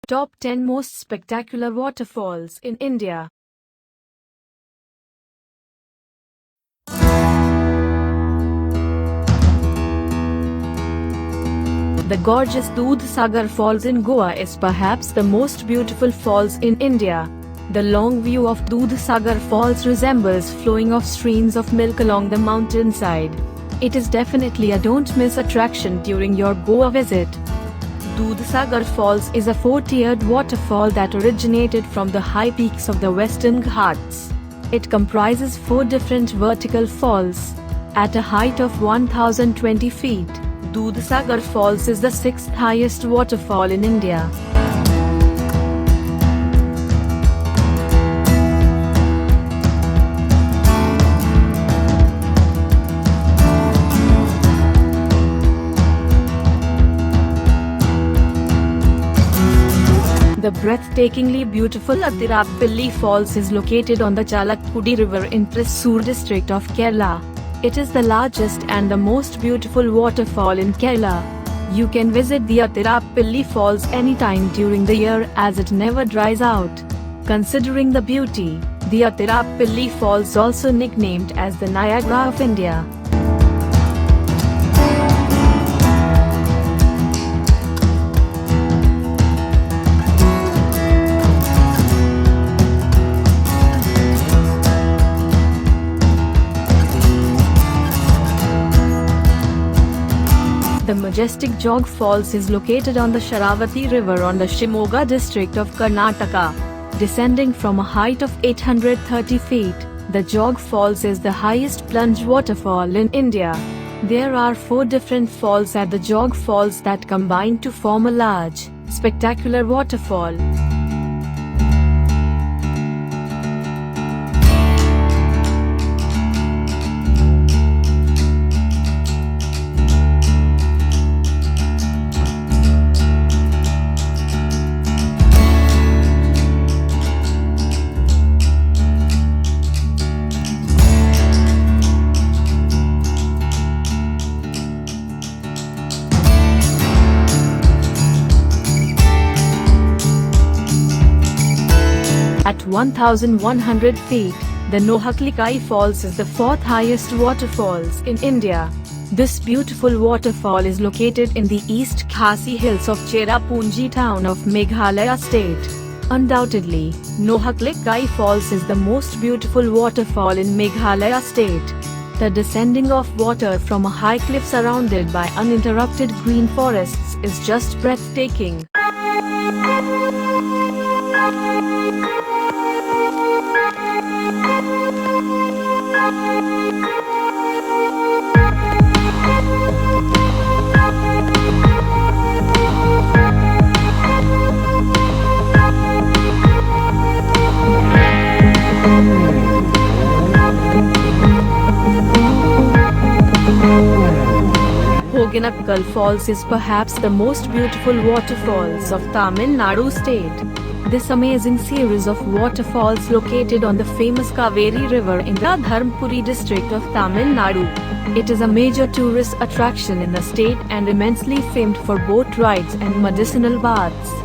Top 10 most spectacular waterfalls in India. The gorgeous Dudhsagar Falls in Goa is perhaps the most beautiful falls in India. The long view of Dudhsagar Falls resembles flowing of streams of milk along the mountainside. It is definitely a don't-miss attraction during your Goa visit. Dudhsagar Falls is a four-tiered waterfall that originated from the high peaks of the Western Ghats. It comprises four different vertical falls. At a height of 1020 feet, Dudhsagar Falls is the sixth highest waterfall in India. The breathtakingly beautiful Athirappilly Falls is located on the Chalakudy river in Thrissur district of Kerala. It is the largest and the most beautiful waterfall in Kerala. You can visit the Athirappilly Falls anytime during the year as it never dries out. Considering the beauty, the Athirappilly Falls, also nicknamed as the Niagara of India. The majestic Jog Falls is located on the Sharavati river on the Shimoga district of Karnataka. Descending from a height of 830 feet, the Jog Falls is the highest plunge waterfall in India. There are four different falls at the Jog Falls that combine to form a large, spectacular waterfall. At 1,100 feet, the Nohkalikai Falls is the fourth highest waterfalls in India. This beautiful waterfall is located in the East Khasi Hills of Cherrapunji town of Meghalaya state. Undoubtedly, Nohkalikai Falls is the most beautiful waterfall in Meghalaya state. The descending of water from a high cliff surrounded by uninterrupted green forests is just breathtaking. Hogenakkal Falls is perhaps the most beautiful waterfalls of Tamil Nadu state. This amazing series of waterfalls located on the famous Kaveri river in the Dharmapuri district of Tamil Nadu. It is a major tourist attraction in the state and immensely famed for boat rides and medicinal baths.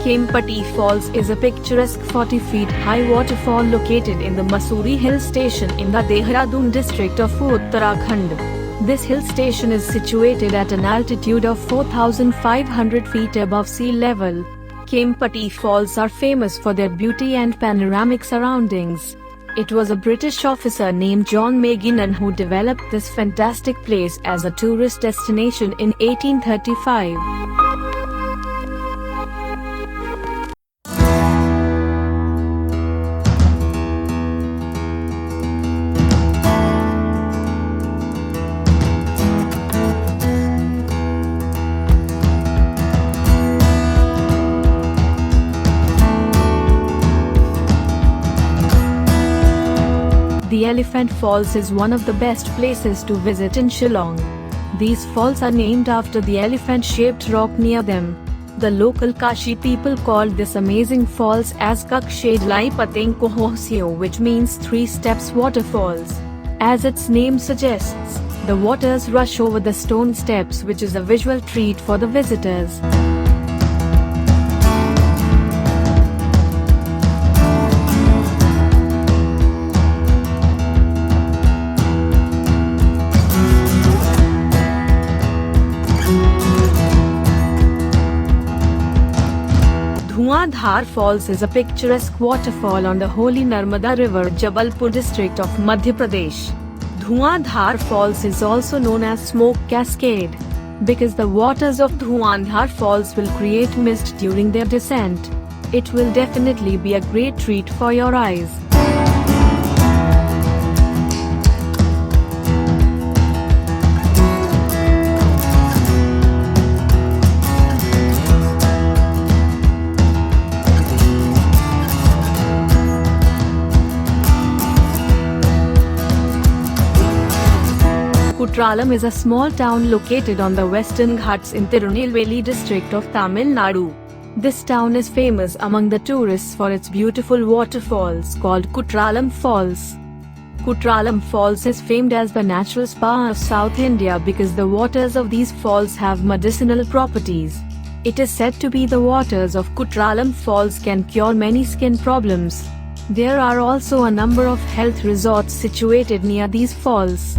Kempty Falls is a picturesque 40 feet high waterfall located in the Mussoorie hill station in the Dehradun district of Uttarakhand. This hill station is situated at an altitude of 4,500 feet above sea level. Kempty Falls are famous for their beauty and panoramic surroundings. It was a British officer named John Meghalaya who developed this fantastic place as a tourist destination in 1835. The Elephant Falls is one of the best places to visit in Shillong. These falls are named after the elephant-shaped rock near them. The local Kashi people called this amazing falls as Kakshedlai Pateng Kohosio, which means 3 steps waterfalls. As its name suggests, the waters rush over the stone steps, which is a visual treat for the visitors. Dhuandhar Falls is a picturesque waterfall on the holy Narmada River, Jabalpur district of Madhya Pradesh. Dhuandhar Falls is also known as Smoke Cascade because the waters of Dhuandhar Falls will create mist during their descent. It will definitely be a great treat for your eyes. Courtallam is a small town located on the Western Ghats in Tirunelveli district of Tamil Nadu. This town is famous among the tourists for its beautiful waterfalls called Courtallam Falls. Courtallam Falls is famed as the natural spa of South India because the waters of these falls have medicinal properties. It is said to be the waters of Courtallam Falls can cure many skin problems. There are also a number of health resorts situated near these falls.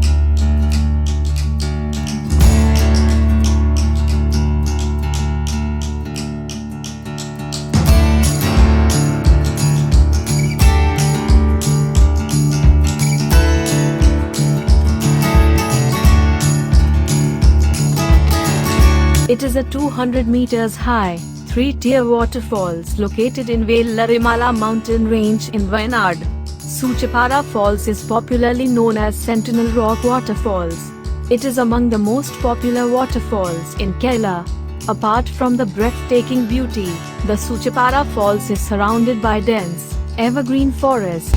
It is a 200 meters high, 3-tier waterfalls located in Vellarimala mountain range in Wayanad. Soochipara Falls is popularly known as Sentinel Rock Waterfalls. It is among the most popular waterfalls in Kerala. Apart from the breathtaking beauty, the Soochipara Falls is surrounded by dense, evergreen forest.